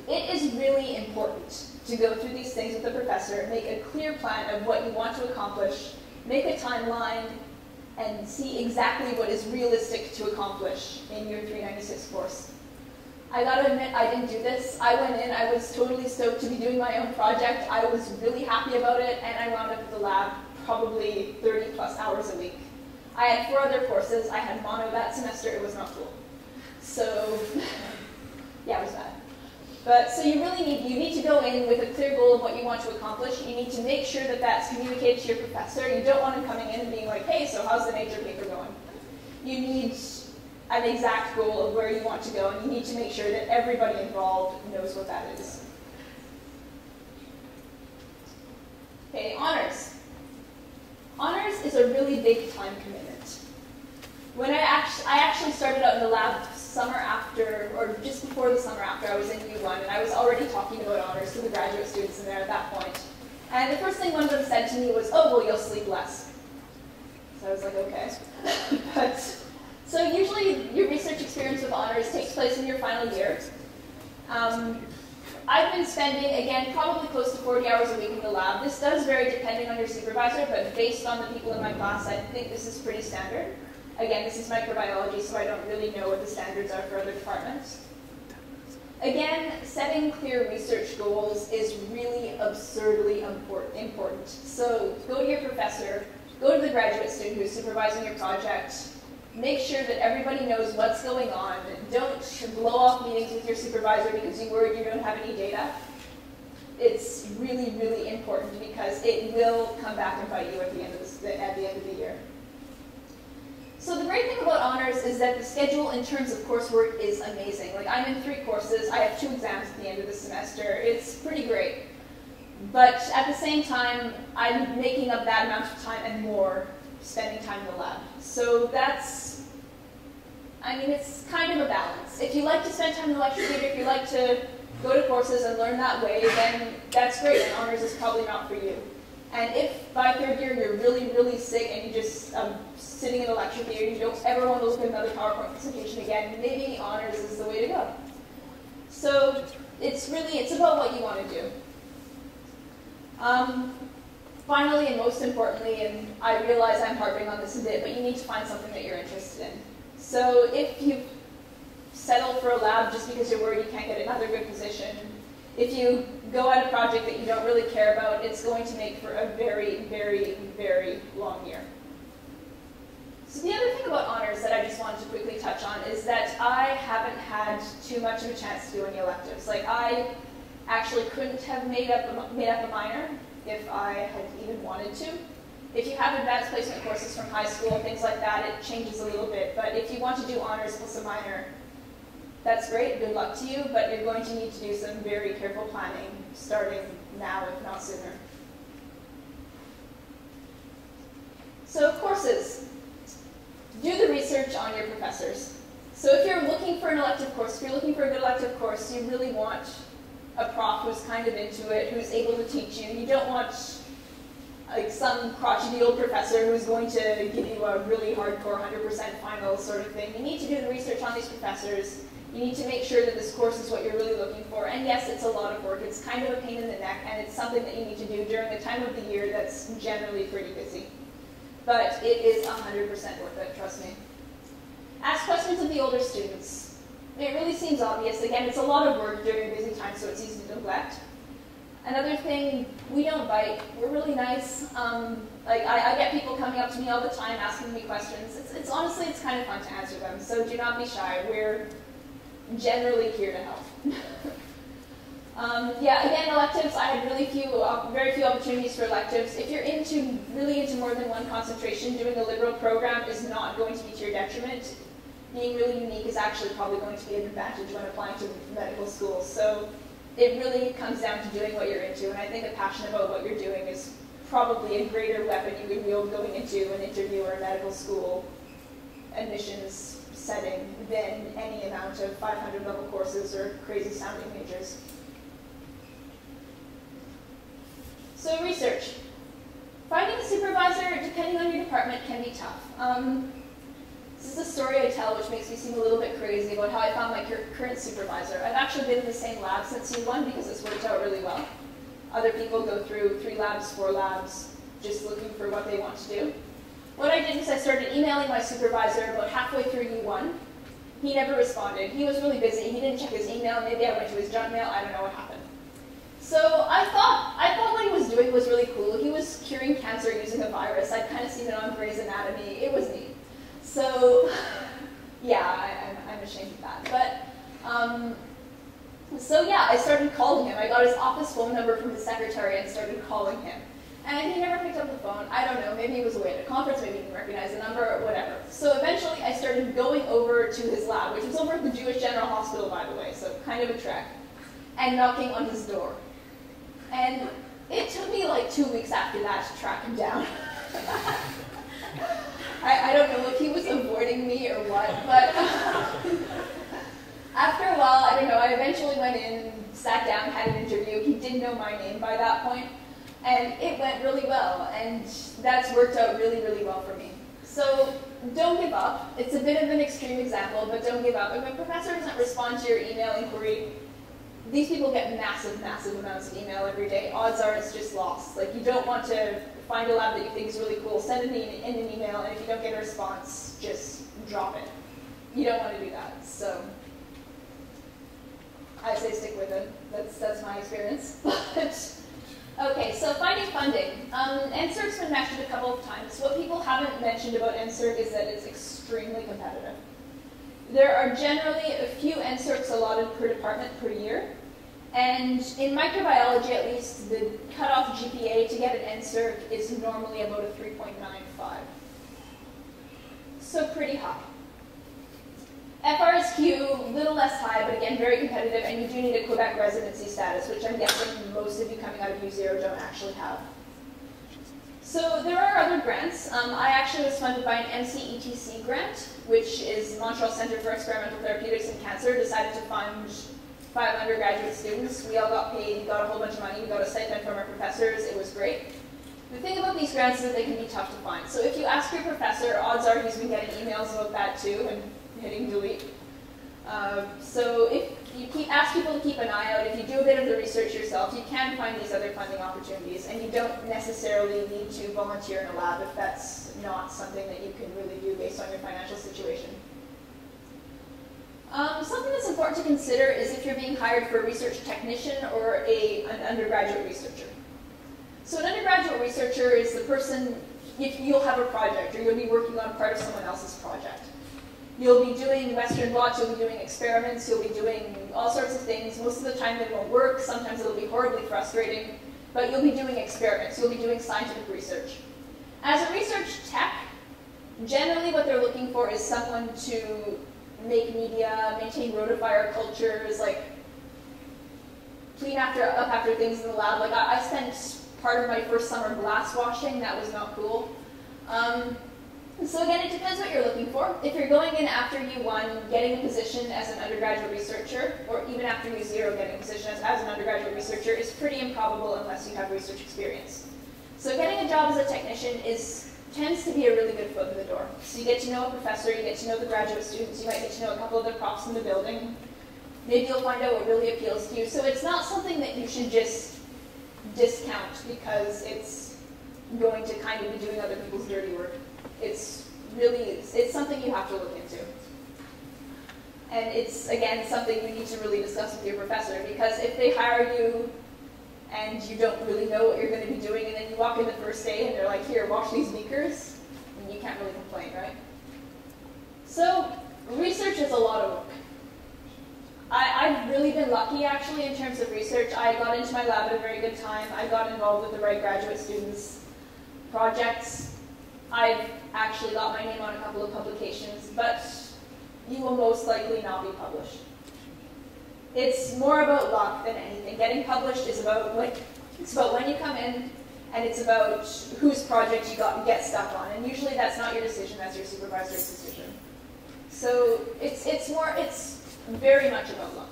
it is really important to go through these things with the professor, make a clear plan of what you want to accomplish, make a timeline, and see exactly what is realistic to accomplish in your 396 course. I gotta admit, I didn't do this. I went in, I was totally stoked to be doing my own project. I was really happy about it, and I wound up at the lab probably 30 plus hours a week. I had 4 other courses. I had mono that semester. It was not cool. So, yeah, it was bad. But, so you really need to go in with a clear goal of what you want to accomplish. You need to make sure that that's communicated to your professor. You don't want him coming in and being like, hey, so how's the major paper going? You need an exact goal of where you want to go, and you need to make sure that everybody involved knows what that is. Okay, honors. Honors is a really big time commitment. When I actually started out in the lab summer after, or just before the summer after, I was in U1, and I was already talking about honors to the graduate students in there at that point. And the first thing one of them said to me was, oh, well, you'll sleep less. So I was like, okay. So usually your research experience with honors takes place in your final year. I've been spending, again, probably close to 40 hours a week in the lab. This does vary depending on your supervisor, but based on the people in my class, I think this is pretty standard. Again, this is microbiology, so I don't really know what the standards are for other departments. Again, setting clear research goals is really absurdly important. So go to your professor, go to the graduate student who's supervising your project, make sure that everybody knows what's going on. Don't blow off meetings with your supervisor because you're worried you don't have any data. It's really, really important because it will come back and bite you at the end of the year. So the great thing about honors is that the schedule in terms of coursework is amazing. Like, I'm in 3 courses. I have 2 exams at the end of the semester. It's pretty great. But at the same time, I'm making up that amount of time and more spending time in the lab. So that's, I mean, it's kind of a balance. If you like to spend time in the lecture theater, if you like to go to courses and learn that way, then that's great, and honors is probably not for you. And if by 3rd year you're really, really sick and you just sitting in the lecture theater, you don't ever want to look at another PowerPoint presentation again, maybe honors is the way to go. So it's about what you want to do. Finally, and most importantly, and I realize I'm harping on this a bit, but you need to find something that you're interested in. So if you settle for a lab just because you're worried you can't get another good position, if you go at a project that you don't really care about, it's going to make for a very, very, very long year. So the other thing about honors that I just wanted to quickly touch on is that I haven't had too much of a chance to do any electives. Like, I actually couldn't have made up a minor if I had even wanted to. If you have advanced placement courses from high school, things like that, it changes a little bit. But if you want to do honors plus a minor, that's great, good luck to you, but you're going to need to do some very careful planning starting now, if not sooner. So courses. Do the research on your professors. So if you're looking for an elective course, if you're looking for a good elective course, you really want a prof who's kind of into it, who's able to teach you. You don't want like some crotchety old professor who's going to give you a really hardcore 100% final sort of thing. You need to do the research on these professors. You need to make sure that this course is what you're really looking for. And yes, it's a lot of work. It's kind of a pain in the neck, and it's something that you need to do during a time of the year that's generally pretty busy. But it is 100% worth it, trust me. Ask questions of the older students. It really seems obvious. Again, it's a lot of work during a busy time, so it's easy to neglect. Another thing, we don't bite. We're really nice. Like I get people coming up to me all the time asking me questions. It's honestly, it's kind of fun to answer them, so do not be shy. We're generally here to help. Yeah, again, electives, I had very few opportunities for electives. If you're really into more than one concentration, doing a liberal program is not going to be to your detriment. Being really unique is actually probably going to be an advantage when applying to medical school. So it really comes down to doing what you're into, and I think a passion about what you're doing is probably a greater weapon you could wield going into an interview or a medical school admissions setting than any amount of 500 level courses or crazy sounding majors. So research. Finding a supervisor, depending on your department, can be tough. This is a story I tell which makes me seem a little bit crazy about how I found my current supervisor. I've actually been in the same lab since U1 because it's worked out really well. Other people go through 3 labs, 4 labs, just looking for what they want to do. What I did is I started emailing my supervisor about halfway through U1. He never responded. He was really busy. He didn't check his email. Maybe I went to his junk mail. I don't know what happened. So I thought what he was doing was really cool. He was curing cancer using a virus. I'd kind of seen it on Grey's Anatomy. It was neat. So yeah, I'm ashamed of that. But so yeah, I started calling him. I got his office phone number from his secretary and started calling him. And he never picked up the phone. I don't know, maybe he was away at a conference, maybe he didn't recognize the number, or whatever. So eventually I started going over to his lab, which was over at the Jewish General Hospital, by the way, so kind of a trek, and knocking on his door. And it took me like 2 weeks after that to track him down. I don't know if he was avoiding me or what, but after a while, I don't know, I eventually went in, sat down, had an interview. He didn't know my name by that point. And it went really well, and that's worked out really, really well for me. So don't give up. It's a bit of an extreme example, but don't give up. If a professor doesn't respond to your email inquiry, these people get massive, massive amounts of email every day. Odds are it's just lost. Like, you don't want to find a lab that you think is really cool, send it in an email, and if you don't get a response, just drop it. You don't want to do that. So I say stick with it. That's my experience. Okay, so finding funding. NSERC's been mentioned a couple of times. What people haven't mentioned about NSERC is that it's extremely competitive. There are generally a few NSERCs allotted per department per year, and in microbiology at least, the cutoff GPA to get an NSERC is normally about a 3.95. So pretty high. FRSQ, a little less high, but again, very competitive, and you do need a Quebec residency status, which I'm guessing most of you coming out of U0 don't actually have. So there are other grants. I actually was funded by an MCETC grant, which is Montreal Centre for Experimental Therapeutics in Cancer, decided to fund 5 undergraduate students. We all got paid, we got a whole bunch of money, we got a stipend from our professors, it was great. The thing about these grants is that they can be tough to find. So if you ask your professor, odds are he's been getting emails about that too, and hitting delete. So if you ask people to keep an eye out, if you do a bit of the research yourself, you can find these other funding opportunities, and you don't necessarily need to volunteer in a lab if that's not something that you can really do based on your financial situation. Something that's important to consider is if you're being hired for a research technician or an undergraduate researcher. So an undergraduate researcher is the person, if you'll have a project, or you'll be working on part of someone else's project. You'll be doing Western blots, you'll be doing experiments, you'll be doing all sorts of things. Most of the time they won't work, sometimes it'll be horribly frustrating, but you'll be doing experiments, you'll be doing scientific research. As a research tech, generally what they're looking for is someone to make media, maintain rotifier cultures, like clean up after things in the lab. Like I spent part of my first summer glass washing, that was not cool. So again, it depends what you're looking for. If you're going in after U1, getting a position as an undergraduate researcher, or even after U0, getting a position as an undergraduate researcher is pretty improbable unless you have research experience. So getting a job as a technician tends to be a really good foot in the door. So you get to know a professor, you get to know the graduate students, you might get to know a couple of the profs in the building. Maybe you'll find out what really appeals to you. So it's not something that you should just discount because it's going to kind of be doing other people's dirty work. It's something you have to look into. And it's, again, something you need to really discuss with your professor, because if they hire you and you don't really know what you're going to be doing, and then you walk in the first day and they're like, here, wash these beakers, and you can't really complain, right? So research is a lot of work. I've really been lucky, actually, in terms of research. I got into my lab at a very good time. I got involved with the right graduate students' projects. I've actually got my name on a couple of publications, but you will most likely not be published. It's more about luck than anything. Getting published is about, it's about when you come in, and it's about whose project you get stuck on. And usually that's not your decision, that's your supervisor's decision. So it's very much about luck.